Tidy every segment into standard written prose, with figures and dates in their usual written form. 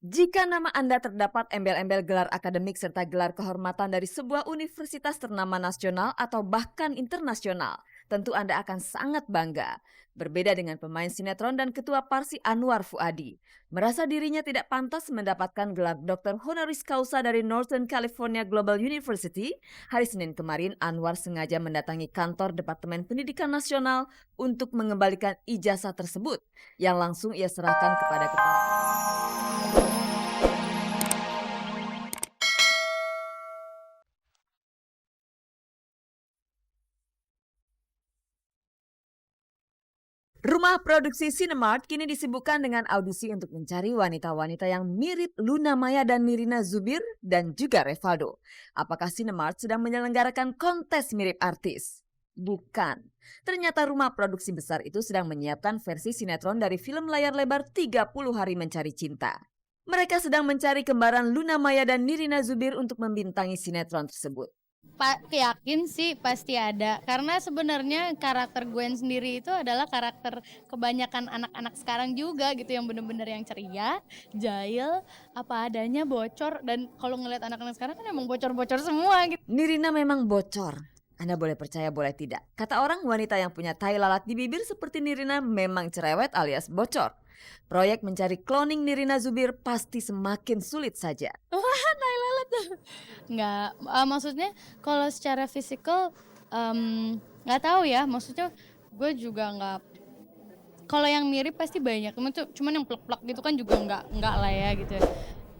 Jika nama Anda terdapat embel-embel gelar akademik serta gelar kehormatan dari sebuah universitas ternama nasional atau bahkan internasional, tentu Anda akan sangat bangga. Berbeda dengan pemain sinetron dan ketua Parsi Anwar Fuadi, merasa dirinya tidak pantas mendapatkan gelar doktor honoris causa dari Northern California Global University. Hari Senin kemarin, Anwar sengaja mendatangi kantor Departemen Pendidikan Nasional untuk mengembalikan ijazah tersebut, yang langsung ia serahkan kepada kepala. Rumah produksi Cinemark kini disibukkan dengan audisi untuk mencari wanita-wanita yang mirip Luna Maya dan Nirina Zubir dan juga Revaldo. Apakah Cinemark sedang menyelenggarakan kontes mirip artis? Bukan. Ternyata rumah produksi besar itu sedang menyiapkan versi sinetron dari film layar lebar 30 Hari Mencari Cinta. Mereka sedang mencari kembaran Luna Maya dan Nirina Zubir untuk membintangi sinetron tersebut. Yakin sih pasti ada, karena sebenarnya karakter Gwen sendiri itu adalah karakter kebanyakan anak-anak sekarang juga gitu, yang bener-bener yang ceria, jahil, apa adanya, bocor, dan kalau ngeliat anak-anak sekarang kan emang bocor-bocor semua gitu. Nirina memang bocor. Anda boleh percaya boleh tidak. Kata orang, wanita yang punya tai lalat di bibir seperti Nirina memang cerewet alias bocor. Proyek mencari cloning Nirina Zubir pasti semakin sulit saja. Wah, tai lalat tuh. Nggak, maksudnya kalau secara fisikal nggak tahu ya, maksudnya gue juga nggak. Kalau yang mirip pasti banyak, cuman yang plek-plek gitu kan juga nggak lah ya gitu.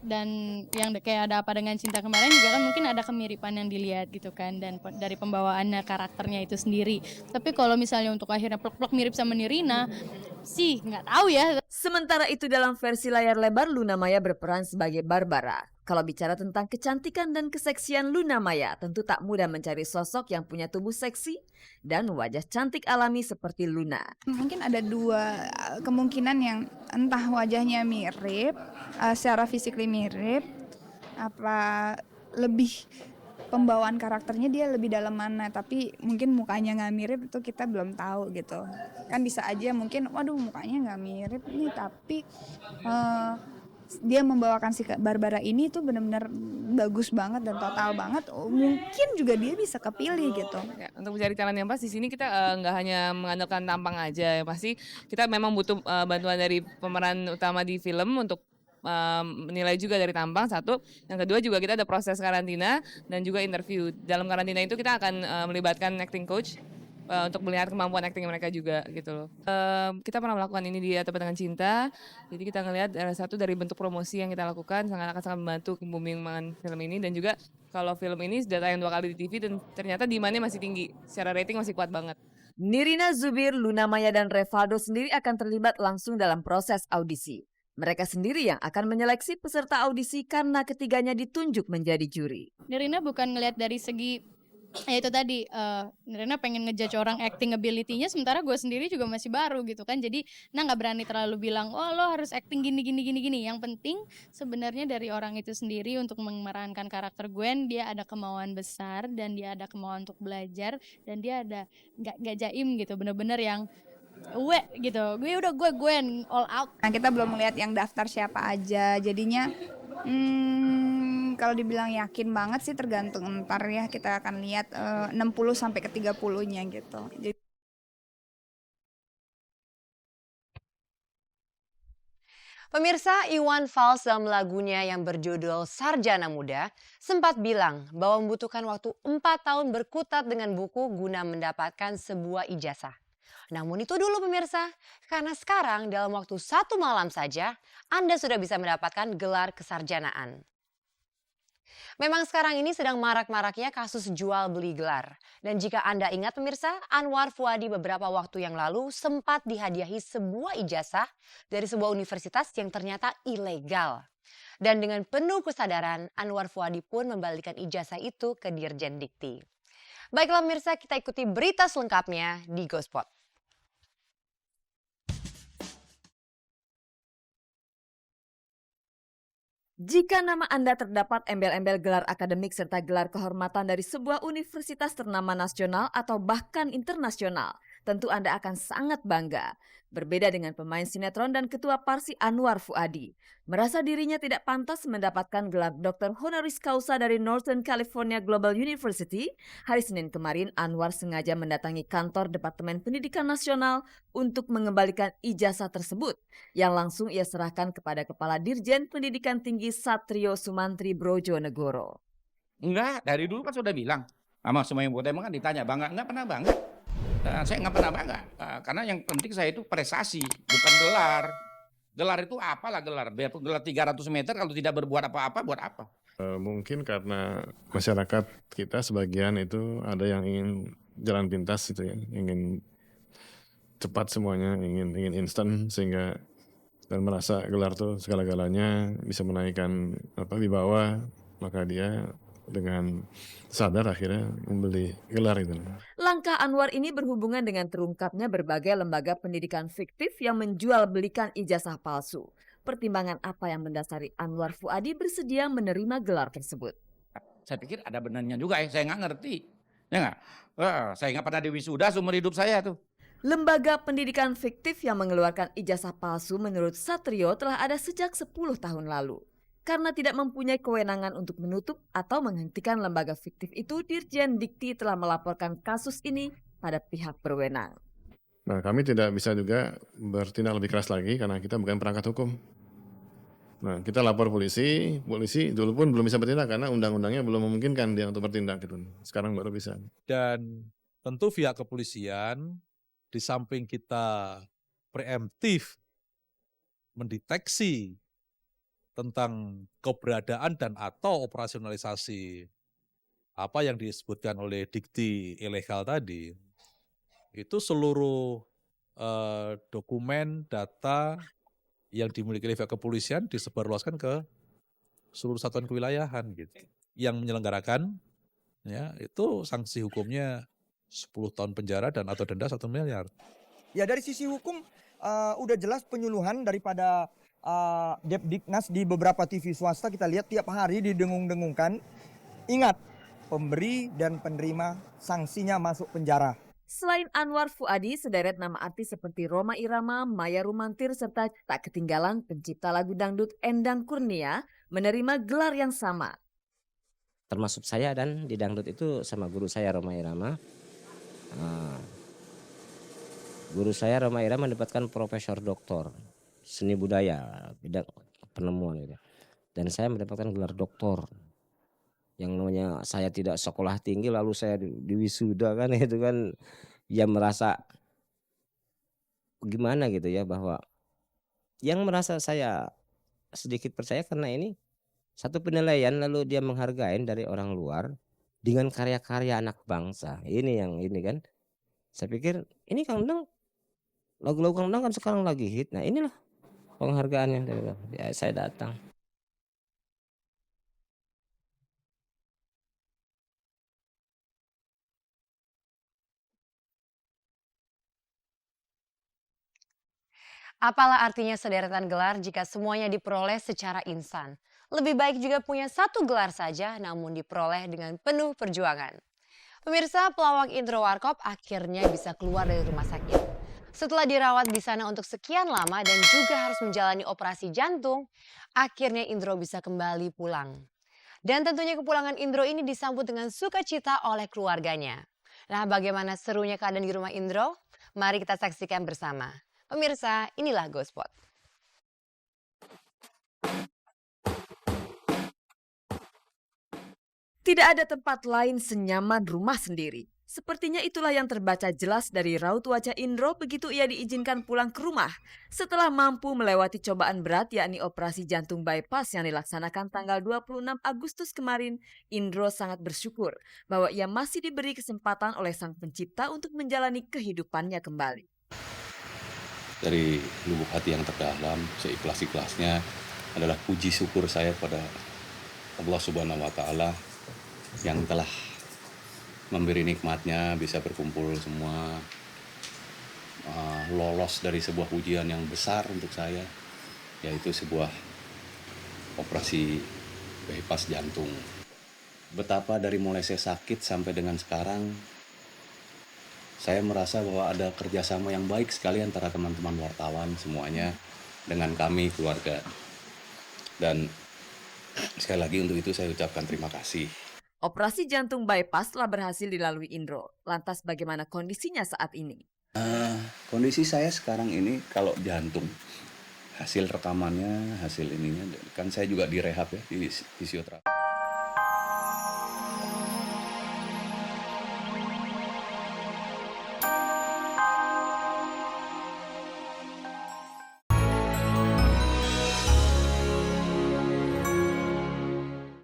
Dan yang kayak Ada Apa Dengan Cinta kemarin juga kan mungkin ada kemiripan yang dilihat gitu kan, dan dari pembawaannya karakternya itu sendiri. Tapi kalau misalnya untuk akhirnya plek-plek mirip sama Nirina sih nggak tahu ya. Sementara itu dalam versi layar lebar, Luna Maya berperan sebagai Barbara. Kalau bicara tentang kecantikan dan keseksian Luna Maya, tentu tak mudah mencari sosok yang punya tubuh seksi dan wajah cantik alami seperti Luna. Mungkin ada dua kemungkinan, yang entah wajahnya mirip, secara fisik mirip, apa lebih pembawaan karakternya dia lebih dalam mana, tapi mungkin mukanya nggak mirip, itu kita belum tahu gitu. Kan bisa aja mungkin, waduh mukanya nggak mirip nih, tapi dia membawakan si Barbara ini tuh benar-benar bagus banget dan total banget. Mungkin juga dia bisa kepilih gitu. Ya, untuk mencari talent yang pas di sini kita nggak hanya mengandalkan tampang aja, ya pasti kita memang butuh bantuan dari pemeran utama di film untuk menilai juga dari tampang satu. Yang kedua juga kita ada proses karantina dan juga interview. Dalam karantina itu kita akan melibatkan acting coach untuk melihat kemampuan acting mereka juga gitu loh. Kita pernah melakukan ini di Ada Apa Dengan Cinta. Jadi kita ngelihat satu dari bentuk promosi yang kita lakukan akan sangat membantu pembumingan film ini, dan juga kalau film ini sudah tayang 2 kali di TV dan ternyata demandnya masih tinggi. Secara rating masih kuat banget. Nirina Zubir, Luna Maya dan Revaldo sendiri akan terlibat langsung dalam proses audisi. Mereka sendiri yang akan menyeleksi peserta audisi karena ketiganya ditunjuk menjadi juri. Nirina bukan ngelihat dari segi ya itu tadi, Nirina pengen ngejudge orang acting ability-nya, sementara gue sendiri juga masih baru gitu kan. Jadi nggak berani terlalu bilang, oh lo harus acting gini. Yang penting sebenarnya dari orang itu sendiri untuk memerankan karakter Gwen, dia ada kemauan besar dan dia ada kemauan untuk belajar, dan dia ada nggak jaim gitu, bener-bener yang gitu. Gue Gwen all out. Nah, kita belum melihat yang daftar siapa aja, jadinya kalau dibilang yakin banget sih tergantung ntar ya, kita akan lihat 60 sampai ke 30-nya gitu. Pemirsa, Iwan Fals dalam lagunya yang berjudul Sarjana Muda sempat bilang bahwa membutuhkan waktu 4 tahun berkutat dengan buku guna mendapatkan sebuah ijazah. Namun itu dulu pemirsa, karena sekarang dalam waktu 1 malam saja Anda sudah bisa mendapatkan gelar kesarjanaan. Memang sekarang ini sedang marak-maraknya kasus jual beli gelar. Dan jika Anda ingat pemirsa, Anwar Fuadi beberapa waktu yang lalu sempat dihadiahi sebuah ijazah dari sebuah universitas yang ternyata ilegal. Dan dengan penuh kesadaran, Anwar Fuadi pun membalikan ijazah itu ke Dirjen Dikti. Baiklah pemirsa, kita ikuti berita selengkapnya di GoSpot. Jika nama Anda terdapat embel-embel gelar akademik serta gelar kehormatan dari sebuah universitas ternama nasional atau bahkan internasional, tentu Anda akan sangat bangga. Berbeda dengan pemain sinetron dan ketua Parsi Anwar Fuadi. Merasa dirinya tidak pantas mendapatkan gelar doktor honoris causa dari Northern California Global University, hari Senin kemarin Anwar sengaja mendatangi kantor Departemen Pendidikan Nasional untuk mengembalikan ijazah tersebut, yang langsung ia serahkan kepada Kepala Dirjen Pendidikan Tinggi Satrio Sumantri Brojonegoro. Enggak, dari dulu kan sudah bilang sama semua yang buat emang kan ditanya bangga, enggak pernah bangga. Saya nggak pernah bangga, karena yang penting saya itu prestasi, bukan gelar. Gelar itu apalah gelar, biarpun gelar 300 meter kalau tidak berbuat apa-apa, buat apa? Mungkin karena masyarakat kita sebagian itu ada yang ingin jalan pintas gitu ya, ingin cepat semuanya, ingin instan, sehingga dan merasa gelar tuh segala-galanya bisa menaikkan wibawa, maka dia dengan sadar akhirnya membeli gelar itu. Langkah Anwar ini berhubungan dengan terungkapnya berbagai lembaga pendidikan fiktif yang menjual belikan ijazah palsu. Pertimbangan apa yang mendasari Anwar Fuadi bersedia menerima gelar tersebut? Saya pikir ada benarnya juga, saya nggak ngerti. Ya nggak? Saya nggak pernah diwisuda seumur hidup saya tuh. Lembaga pendidikan fiktif yang mengeluarkan ijazah palsu menurut Satrio telah ada sejak 10 tahun lalu. Karena tidak mempunyai kewenangan untuk menutup atau menghentikan lembaga fiktif itu, Dirjen Dikti telah melaporkan kasus ini pada pihak berwenang. Nah, kami tidak bisa juga bertindak lebih keras lagi karena kita bukan perangkat hukum. Nah, kita lapor polisi dulu pun belum bisa bertindak karena undang-undangnya belum memungkinkan dia untuk bertindak gitu. Sekarang baru bisa. Dan tentu pihak kepolisian di samping kita preemptif mendeteksi tentang keberadaan dan atau operasionalisasi apa yang disebutkan oleh dikti ilegal tadi, itu seluruh dokumen, data yang dimiliki oleh pihak kepolisian disebarluaskan ke seluruh satuan kewilayahan gitu. Yang menyelenggarakan ya itu sanksi hukumnya 10 tahun penjara dan atau denda 1 miliar. Ya dari sisi hukum udah jelas penyuluhan daripada Depdiknas di beberapa TV swasta kita lihat tiap hari didengung-dengungkan. Ingat, pemberi dan penerima sanksinya masuk penjara. Selain Anwar Fuadi, sederet nama artis seperti Rhoma Irama, Maya Rumantir, serta tak ketinggalan pencipta lagu dangdut Endang Kurnia menerima gelar yang sama. Termasuk saya, dan di dangdut itu sama guru saya Rhoma Irama. Guru saya Rhoma Irama mendapatkan profesor doktor seni budaya bidang penemuan gitu. Dan saya mendapatkan gelar doktor. Yang namanya saya tidak sekolah tinggi lalu saya diwisuda kan, itu kan ya merasa gimana gitu ya, bahwa yang merasa saya sedikit percaya karena ini satu penilaian lalu dia menghargai dari orang luar dengan karya-karya anak bangsa. Ini yang ini kan. Saya pikir ini Kang Endang, lagu-lagu Kang Endang kan sekarang lagi hit. Nah, inilah penghargaannya dari ya, saya datang. Apalah artinya sederetan gelar jika semuanya diperoleh secara instan? Lebih baik juga punya satu gelar saja namun diperoleh dengan penuh perjuangan. Pemirsa, pelawak Indro Warkop akhirnya bisa keluar dari rumah sakit. Setelah dirawat di sana untuk sekian lama dan juga harus menjalani operasi jantung, akhirnya Indro bisa kembali pulang. Dan tentunya kepulangan Indro ini disambut dengan sukacita oleh keluarganya. Nah, bagaimana serunya keadaan di rumah Indro? Mari kita saksikan bersama. Pemirsa, inilah GoSpot. Tidak ada tempat lain senyaman rumah sendiri. Sepertinya itulah yang terbaca jelas dari raut wajah Indro begitu ia diizinkan pulang ke rumah. Setelah mampu melewati cobaan berat yakni operasi jantung bypass yang dilaksanakan tanggal 26 Agustus kemarin, Indro sangat bersyukur bahwa ia masih diberi kesempatan oleh Sang Pencipta untuk menjalani kehidupannya kembali. Dari lubuk hati yang terdalam, seikhlas-ikhlasnya adalah puji syukur saya pada Allah Subhanahu wa Ta'ala yang telah memberi nikmatnya bisa berkumpul semua, lolos dari sebuah ujian yang besar untuk saya, yaitu sebuah operasi bypass jantung. Betapa dari mulai saya sakit sampai dengan sekarang saya merasa bahwa ada kerjasama yang baik sekali antara teman-teman wartawan semuanya dengan kami keluarga. Dan sekali lagi untuk itu saya ucapkan terima kasih. Operasi jantung bypass telah berhasil dilalui Indro. Lantas bagaimana kondisinya saat ini? Kondisi saya sekarang ini kalau jantung, hasil rekamannya, hasil ininya, kan saya juga direhab ya, di fisioterapi.